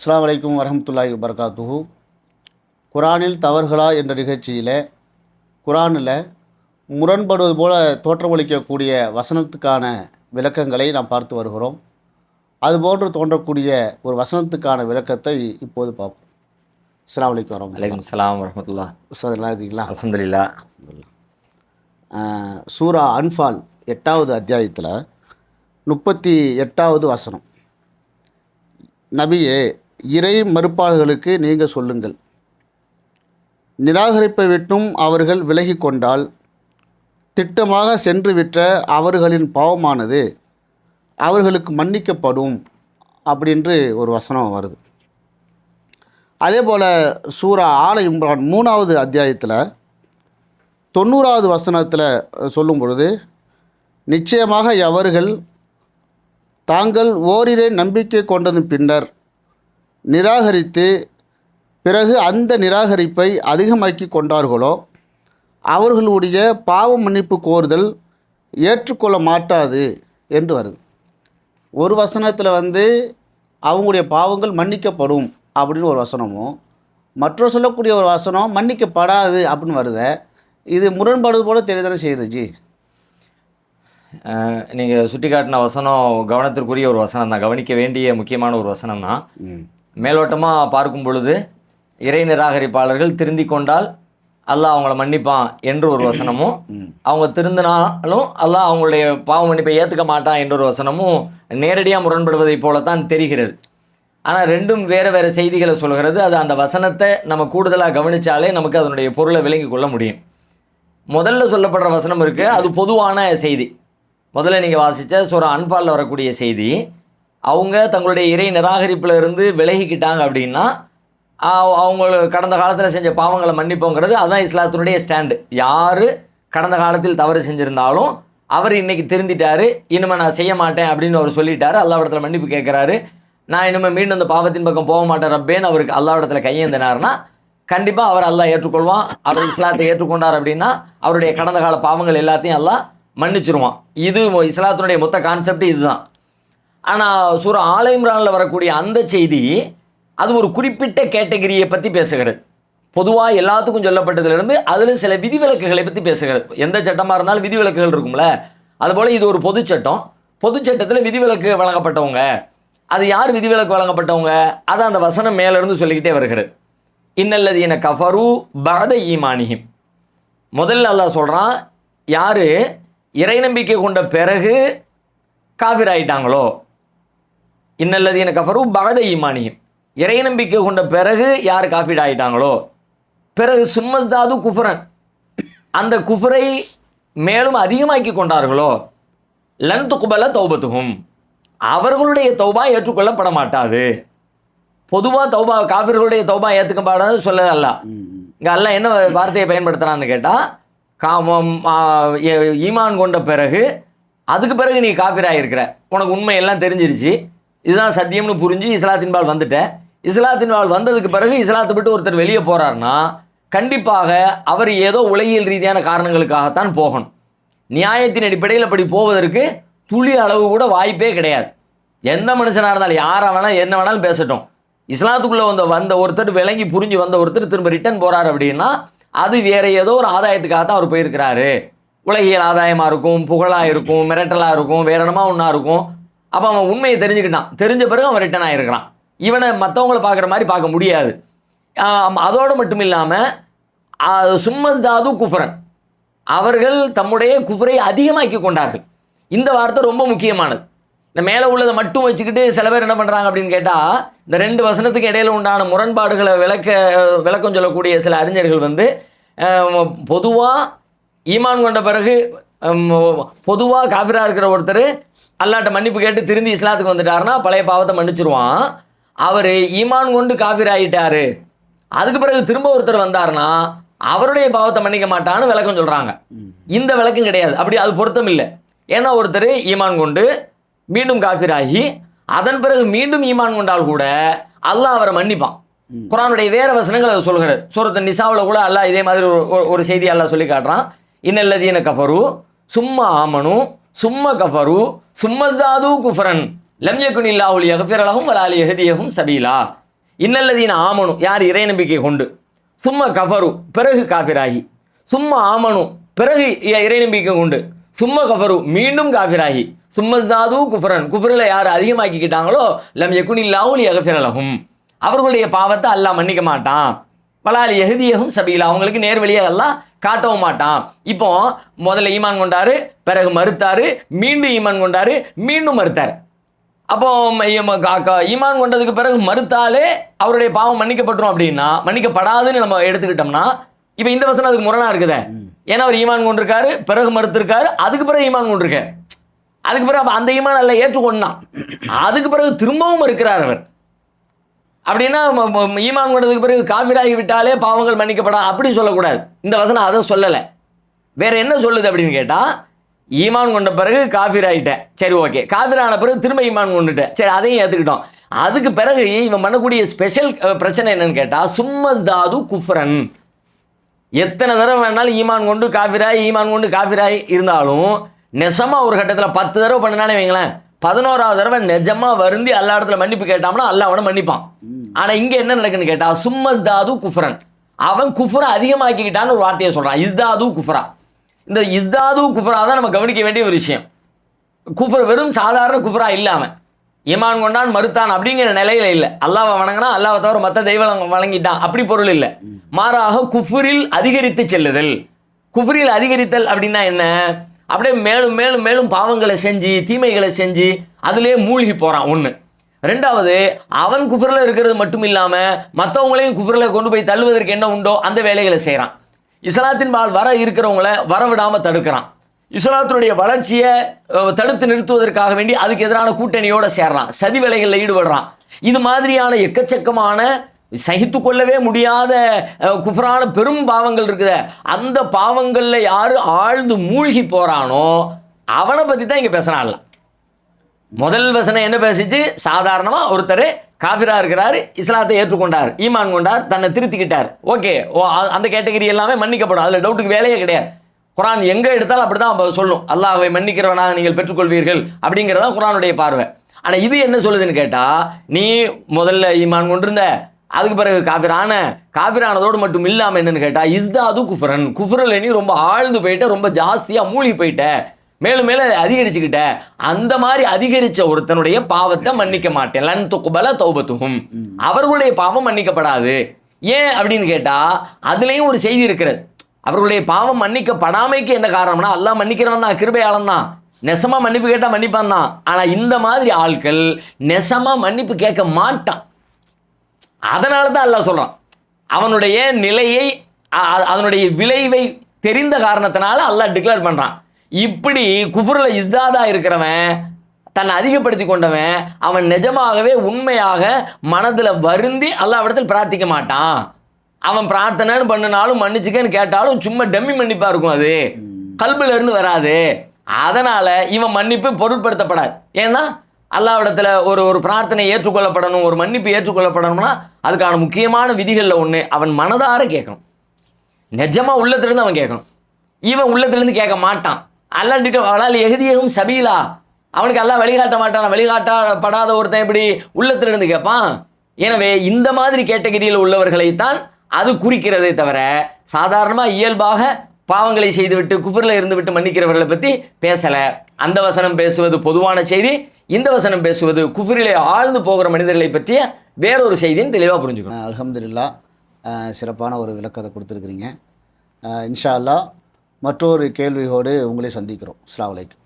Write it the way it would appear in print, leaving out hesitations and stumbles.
அஸ்ஸலாமு அலைக்கும் வரஹ்மத்துல்லாஹி வபரகாத்துஹு. குரானில் தவறுகளா என்ற நிகழ்ச்சியில் குரானில் முரண்படுவது போல தோற்றமளிக்கக்கூடிய வசனத்துக்கான விளக்கங்களை நாம் பார்த்து வருகிறோம். அதுபோன்று தோன்றக்கூடிய ஒரு வசனத்துக்கான விளக்கத்தை இப்போது பார்ப்போம். அஸ்ஸலாமு அலைக்கும் வரஹ்மத்துல்லாஹ். அலைக்கும் சலாம் வரமத்துல்லா. உஸ்தாத் நல்லா இருக்கீங்களா? அல்ஹம்துலில்லா. சூரா அன்ஃபால் 8வது அத்தியாயத்தில் 38வது வசனம். நபியே, இறை மறுப்பாளர்களுக்கு நீங்கள் சொல்லுங்கள், நிராகரிப்பை விட்டும் அவர்கள் விலகி கொண்டால் திட்டமாக சென்று விட்ட அவர்களின் பாவமானது அவர்களுக்கு மன்னிக்கப்படும் அப்படின்று ஒரு வசனம் வருது. அதே போல் சூரா ஆல இம்ரான் 3வது அத்தியாயத்தில் 90வது வசனத்தில் சொல்லும் பொழுது, நிச்சயமாக அவர்கள் தாங்கள் ஓரிரை நம்பிக்கை கொண்டதன் பின்னர் நிராகரித்து பிறகு அந்த நிராகரிப்பை அதிகமாக்கி கொண்டார்களோ அவர்களுடைய பாவ மன்னிப்பு கோருதல் ஏற்றுக்கொள்ள மாட்டாது என்று வருது. ஒரு வசனத்தில் அவங்களுடைய பாவங்கள் மன்னிக்கப்படும் அப்படின்னு ஒரு வசனமும், மற்றொரு சொல்லக்கூடிய ஒரு வசனம் மன்னிக்கப்படாது அப்படின்னு வருது. இது முரண்பாடு போல தெரியுதானே செய்யுது ஜி? நீங்கள் சுட்டி காட்டின வசனம் கவனத்திற்குரிய ஒரு வசனம் தான், கவனிக்க வேண்டிய முக்கியமான ஒரு வசனம் தான். மேலோட்டமாக பார்க்கும் பொழுது இறை நிராகரிப்பாளர்கள் திருந்தி கொண்டால் அல்லாஹ் அவங்கள மன்னிப்பான் என்று ஒரு வசனமும், அவங்க திருந்தினாலும் அல்லாஹ் அவங்களுடைய பாவ மன்னிப்பை ஏற்றுக்க மாட்டான் என்ற ஒரு வசனமும் நேரடியாக முரண்படுவதை போலத்தான் தெரிகிறது. ஆனால் ரெண்டும் வேறு வேறு செய்திகளை சொல்கிறது. அது அந்த வசனத்தை நம்ம கூடுதலாக கவனித்தாலே நமக்கு அதனுடைய பொருளை விளங்கி கொள்ள முடியும். முதல்ல சொல்லப்படுற வசனம் இருக்குது, அது பொதுவான செய்தி. முதல்ல நீங்கள் வாசித்த சூரா அன்ஃபாலில் வரக்கூடிய செய்தி, அவங்க தங்களுடைய இறை நிராகரிப்பில் இருந்து விலகிக்கிட்டாங்க அப்படின்னா அவங்க கடந்த காலத்தில் செஞ்ச பாவங்களை மன்னிப்போங்கிறது அதுதான் இஸ்லாத்தினுடைய ஸ்டாண்டு. யார் கடந்த காலத்தில் தவறு செஞ்சுருந்தாலும் அவர் இன்றைக்கி திருந்திட்டாரு, இனிமேல் நான் செய்ய மாட்டேன் அப்படின்னு அவர் சொல்லிட்டாரு, அல்லாஹ்விடத்தில் மன்னிப்பு கேட்குறாரு, நான் இனிமேல் மீண்டும் அந்த பாவத்தின் பக்கம் போக மாட்டேன் ரப்பேன்னு அவருக்கு அல்லாஹ்விடத்தில் கையேந்தினார்னா கண்டிப்பாக அவர் அல்லாஹ் ஏற்றுக்கொள்வான். அவர் இஸ்லாத்தை ஏற்றுக்கொண்டார் அப்படின்னா அவருடைய கடந்த கால பாவங்கள் எல்லாத்தையும் அல்லாஹ் மன்னிச்சிருவான். இது இஸ்லாத்தினுடைய மொத்த கான்செப்ட் இதுதான். ஆனால் சூரா ஆல இம்ரானில் வரக்கூடிய அந்த செய்தி அது ஒரு குறிப்பிட்ட கேட்டகரியை பற்றி பேசுகிறது. பொதுவாக எல்லாத்துக்கும் சொல்லப்பட்டதுலேருந்து அதில் சில விதிவிலக்குகளை பற்றி பேசுகிறது. எந்த சட்டமாக இருந்தாலும் விதிவிலக்குகள் இருக்கும்ல, அதுபோல் இது ஒரு பொது சட்டம். பொது சட்டத்தில் விதிவிலக்கு வழங்கப்பட்டவங்க, அது யார் விதிவிலக்கு வழங்கப்பட்டவங்க, அதை அந்த வசனம் மேலேருந்து சொல்லிக்கிட்டே வருகிறது. இன்னல்லதீன கஃபரு பஅத ஈமானிஹிம். முதல்ல அல்லாஹ் சொல்கிறான், யார் இறை நம்பிக்கை கொண்ட பிறகு காஃபிர் ஆகிட்டாங்களோ, இன்னல்லதீன கஃபரு பஅத ஈமானிஹிம், இறை நம்பிக்கை கொண்ட பிறகு யார் காஃபிர் ஆகிட்டாங்களோ, பிறகு சும்மஸ்தாது குஃபரன், அந்த குஃபரை மேலும் அதிகமாக்கி கொண்டார்களோ, லன் துக்பல தௌபத்துஹும், அவர்களுடைய தௌபா ஏற்றுக்கொள்ளப்பட மாட்டாது. பொதுவாக தௌபா காஃபிர்களுடைய தௌபா ஏற்றுக்கப்படாது சொல்லல அல்ல. இங்கே அல்லாஹ் என்ன வார்த்தையை பயன்படுத்துகிறான்னு கேட்டால், ஈமான் கொண்ட பிறகு அதுக்கு பிறகு நீ காஃபிராக இருக்கிற, உனக்கு உண்மையெல்லாம் தெரிஞ்சிருச்சு, இதுதான் சத்தியம்னு புரிஞ்சு இஸ்லாத்தின் பால் வந்துட்டேன், இஸ்லாத்தின் பால் வந்ததுக்கு பிறகு இஸ்லாத்தை விட்டு ஒருத்தர் வெளியே போகிறாருன்னா கண்டிப்பாக அவர் ஏதோ உலகியல் ரீதியான காரணங்களுக்காகத்தான் போகணும். நியாயத்தின் அடிப்படையில் அப்படி போவதற்கு துளி அளவு கூட வாய்ப்பே கிடையாது. எந்த மனுஷனாக இருந்தாலும் யாராக வேணால் என்ன வேணாலும் பேசட்டும், இஸ்லாத்துக்குள்ளே வந்த ஒருத்தர் விளங்கி புரிஞ்சு வந்த ஒருத்தர் திரும்ப ரிட்டர்ன் போகிறார் அப்படின்னா அது வேறு ஏதோ ஒரு ஆதாயத்துக்காக தான் அவர் போயிருக்கிறாரு. உலகியல் ஆதாயமாக இருக்கும், புகழாக இருக்கும், மிரட்டலாக இருக்கும், வேற என்னமா ஒன்றா இருக்கும். அப்போ அவன் உண்மையை தெரிஞ்சுக்கிட்டான், தெரிஞ்ச பிறகு அவன் ரிட்டர்ன் ஆகிருக்கிறான். இவனை மற்றவங்களை பார்க்குற மாதிரி பார்க்க முடியாது. அதோடு மட்டும் இல்லாமல் சும்மஸ்தாது குஃபரன், அவர்கள் தம்முடைய குஃபரை அதிகமாக்கி கொண்டார்கள். இந்த வார்த்தை ரொம்ப முக்கியமானது. இந்த மேலே உள்ளதை மட்டும் வச்சுக்கிட்டு சில பேர் என்ன பண்ணுறாங்க அப்படின்னு கேட்டால், இந்த ரெண்டு வசனத்துக்கு இடையில உண்டான முரண்பாடுகளை விளக்கம் சொல்லக்கூடிய சில அறிஞர்கள் பொதுவாக ஈமான் கொண்ட பிறகு பொதுவாக காஃபிராக இருக்கிற ஒருத்தர் அல்லாட்ட மன்னிப்பு கேட்டு திருந்தி இஸ்லாத்துக்கு வந்துட்டாருன்னா பழைய பாவத்தை மன்னிச்சிருவான். அவர் ஈமான் கொண்டு காஃபிர் ஆகிட்டாரு, அதுக்கு பிறகு திரும்ப ஒருத்தர் வந்தார்னா அவருடைய பாவத்தை மன்னிக்க மாட்டான்னு விளக்கம் சொல்கிறாங்க. இந்த விளக்கம் கிடையாது, அப்படி அது பொருத்தம் இல்லை. ஏன்னா ஒருத்தர் ஈமான் கொண்டு மீண்டும் காஃபிராகி அதன் பிறகு மீண்டும் ஈமான் கொண்டால் கூட அல்லாஹ் அவரை மன்னிப்பான். குர்ஆனுடைய வேறு வசனங்கள் அதை சொல்கிறது. சூரத்து நிசாவில் கூட அல்லாஹ் இதே மாதிரி ஒரு செய்தி அல்லாஹ் சொல்லி காட்டுறான். இன்னல்லதீன கஃபரு சும்மா ஆமனு சும்மா கஃபரு சும்மஸ்தாது குஃபரன் லம் யகுனில்லாஹு லியக்ஃபிர லஹும் வலா லியஹ்தியஹும் சபீலா. இன்னல்லதீன ஆமனு, யார் இறை நம்பிக்கை கொண்டு, சும்மா கஃபரு, பிறகு காஃபிராகி, சும்மா ஆமனு, பிறகு இறை நம்பிக்கை கொண்டு, சும்மா கஃபரு, மீண்டும் காஃபிராகி, சும்மஸ்தாது குஃபரன், குஃபரில் யார் அதிகமாக்கிக்கிட்டாங்களோ லம் யகுனில்லாஹு லியக்ஃபிர லஹும், அவர்களுடைய பாவத்தை அல்லாஹ் மன்னிக்க மாட்டான். வலாலி யஹ்தியஹும் சபீலா, அவங்களுக்கு நேர்வழியை எல்லாம் காட்டவும் மாட்டான். இப்போ முதல்ல ஈமான் கொண்டாரு, பிறகு மறுத்தாரு, மீண்டும் ஈமான் கொண்டாரு, மீண்டும் மறுத்தார். அப்போ ஈமான் கொண்டதுக்கு பிறகு மறுத்தாலே அவருடைய பாவம் மன்னிக்கப்பட்டுரும் அப்படின்னா, மன்னிக்கப்படாதுன்னு நம்ம எடுத்துக்கிட்டோம்னா இப்போ இந்த வசனம் அதுக்கு முரணா இருக்குதே. ஏன்னா அவர் ஈமான் கொண்டிருக்காரு, பிறகு மறுத்திருக்காரு, அதுக்கு பிறகு ஈமான் கொண்டிருக்காரு. அதுக்கு பிறகு அந்த ஈமான் அல்ல ஏற்றுக்கொண்டான், அதுக்கு பிறகு திரும்பவும் இருக்கிறார் அவர். அப்படின்னா ஈமான் கொண்டதுக்கு பிறகு காஃபிராகி விட்டாலே பாவங்கள் மன்னிக்கப்படா அப்படி சொல்லக்கூடாது. இந்த வசனம் அதை சொல்லலை. வேற என்ன சொல்லுது அப்படின்னு கேட்டால், ஈமான் கொண்ட பிறகு காஃபிர் ஆகிட்டேன், சரி ஓகே, காஃபிர் ஆன பிறகு திரும்ப ஈமான் கொண்டுட்டேன், சரி அதையும் ஏற்றுக்கிட்டோம். அதுக்கு பிறகு இவன் பண்ணக்கூடிய ஸ்பெஷல் பிரச்சனை என்னன்னு கேட்டால், சும்மஸ்தாது குஃப்ரன், எத்தனை தடவை வேணாலும் ஈமான் கொண்டு காஃபிராய் இருந்தாலும் நெசமாக ஒரு கட்டத்தில் 10 தடவை பண்ணினாலே வைங்களேன், 11ஆவது தடவை நெஜமாக வருந்தி எல்லா இடத்துல மன்னிப்பு கேட்டாம்னா அல்லாஹ் அவனை மன்னிப்பான். ஆனால் இங்கே என்ன நடக்குன்னு கேட்டால், சும்மஸ்தாது குஃப்ரன், அவன் குஃப்ரை அதிகமாக்கிக்கிட்டான்னு ஒரு வார்த்தையை சொல்கிறான், இஸ்தாது குஃப்ரா. இந்த இஸ்தாது குஃப்ரா தான் நம்ம கவனிக்க வேண்டிய ஒரு விஷயம். குஃபர் வெறும் சாதாரண குஃப்ரா இல்லாமல் ஈமான் கொண்டான் மறுத்தான் அப்படிங்கிற நிலையில இல்லை. அல்லாஹ்வை வணங்கினா அல்லாஹ்வை தவிர மற்ற தெய்வம் வழங்கிட்டான் அப்படி பொருள் இல்லை. மாறாக குஃபரில் அதிகரித்து செல்லுதல். குஃபரில் அதிகரித்தல் அப்படின்னா என்ன? அப்படியே மேலும் மேலும் மேலும் பாவங்களை செஞ்சு தீமைகளை செஞ்சு அதிலே மூழ்கி போகிறான். ஒன்று. ரெண்டாவது, அவன் குஃபரில் இருக்கிறது மட்டும் இல்லாமல் மற்றவங்களையும் குஃபரில் கொண்டு போய் தள்ளுவதற்கு என்ன உண்டோ அந்த வேலைகளை செய்கிறான். இஸ்லாத்தின் பால் வர இருக்கிறவங்கள வரவிடாமல் தடுக்கிறான். இஸ்லாத்தினுடைய வளர்ச்சியை தடுத்து நிறுத்துவதற்காக வேண்டி அதுக்கு எதிரான கூட்டணியோடு சேர்றான், சதி வேலைகளில் ஈடுபடுறான். இது மாதிரியான எக்கச்சக்கமான சகித்து கொள்ளவே முடியாத குஃப்ரான பெரும் பாவங்கள் இருக்குது. அந்த பாவங்களில் யார் ஆழ்ந்து மூழ்கி போகிறானோ அவனை பற்றி தான் இங்கே பேசுகிறான்ல. முதல் வசனம் என்ன பேசிச்சு? சாதாரணமாக ஒருத்தர் காஃபிரா இருக்கிறார், இஸ்லாத்தை ஏற்றுக்கொண்டார், ஈமான் கொண்டார், தன்னை திருத்திக்கிட்டார், ஓகே, அந்த கேட்டகரி எல்லாமே மன்னிக்கப்படும், அதில் டவுட்டுக்கு வேலையே கிடையாது. குரான் எங்கே எடுத்தாலும் அப்படி தான் சொல்லும், அல்லாஹ்வை மன்னிக்கிறவனாக நீங்கள் பெற்றுக்கொள்வீர்கள் அப்படிங்கிறதா குரானுடைய பார்வை. ஆனால் இது என்ன சொல்லுதுன்னு கேட்டால், நீ முதல்ல ஈமான் கொண்டிருந்த, அதுக்கு பிறகு காஃபிரானதோடு மட்டும் இல்லாமல் என்னன்னு கேட்டால், இஸ்தாது குஃப்ரன், குஃப்ரில் நீ ரொம்ப ஆழ்ந்து போயிட்ட, ரொம்ப ஜாஸ்தியாக மூழ்கி போயிட்ட, மேலும் மேலும் அதிகரிச்சுக்கிட்ட. அந்த மாதிரி அதிகரித்த ஒருத்தனுடைய பாவத்தை மன்னிக்க மாட்டேன். லன் துக்பல தௌபத்துஹும், அவர்களுடைய பாவம் மன்னிக்கப்படாது. ஏன் அப்படின்னு கேட்டால் அதுலேயும் ஒரு செய்தி இருக்கிறது. அவர்களுடைய பாவம் மன்னிக்கப்படாமைக்கு என்ன காரணம்னா, அல்லாஹ் மன்னிக்கிறவன் தான், கிருபையாளன் தான், நெசமாக மன்னிப்பு கேட்டால் மன்னிப்பான் தான். ஆனால் இந்த மாதிரி ஆட்கள் நெசமாக மன்னிப்பு கேட்க மாட்டான். அதனால தான் அல்லாஹ் சொல்கிறான், அவனுடைய நிலையை அதனுடைய விளைவை தெரிந்த காரணத்தினால அல்லாஹ் டிக்ளேர் பண்ணுறான். இப்படி குஃப்ரில் இஸ்தாதா இருக்கிறவன், தன்னை அதிகப்படுத்தி கொண்டவன், அவன் நிஜமாகவே உண்மையாக மனதில் வருந்தி அல்லாஹ்விடத்தில் பிரார்த்திக்க மாட்டான். அவன் பிரார்த்தனைன்னு பண்ணினாலும் மன்னிச்சுக்கன்னு கேட்டாலும் சும்மா டம்மி மன்னிப்பாக இருக்கும், அது கல்புல இருந்து வராது. அதனால் இவன் மன்னிப்பு பொருட்படுத்தப்படாது. ஏன்னா அல்லாஹ்விடத்தில் ஒரு பிரார்த்தனை ஏற்றுக்கொள்ளப்படணும், ஒரு மன்னிப்பு ஏற்றுக்கொள்ளப்படணும்னா அதுக்கான முக்கியமான விதிகளில் ஒன்று, அவன் மனதார கேட்கணும், நிஜமாக உள்ளத்திலிருந்து அவன் கேட்கணும். இவன் உள்ளத்திலிருந்து கேட்க மாட்டான். அல்லாஹ்கிட்ட வலால் எஹ்தியஹும் சபீலா, அவனுக்கு அல்லாஹ் வழிகாட்ட மாட்டான். வழிகாட்டப்படாத ஒருத்தன் எப்படி உள்ளத்திலிருந்து கேட்பான்? எனவே இந்த மாதிரி கேட்டகரியில் உள்ளவர்களைத்தான் அது குறிக்கிறதே தவிர சாதாரணமாக இயல்பாக பாவங்களை செய்துவிட்டு குஃப்ரில் இருந்துவிட்டு மன்னிக்கிறவர்களை பற்றி பேசலை. அந்த வசனம் பேசுவது பொதுவான செய்தி, இந்த வசனம் பேசுவது குஃப்ரிலே ஆழ்ந்து போகிற மனிதர்களை பற்றிய வேறொரு செய்தின்னு தெளிவாக புரிஞ்சுக்கணும். அல்ஹம்துலில்லாஹ், சிறப்பான ஒரு விளக்கத்தை கொடுத்துருக்குறீங்க. இன்ஷா அல்லாஹ் மற்றொரு கேள்வியோடு உங்களை சந்திக்கிறோம். அஸ்ஸலாமு அலைக்கும்.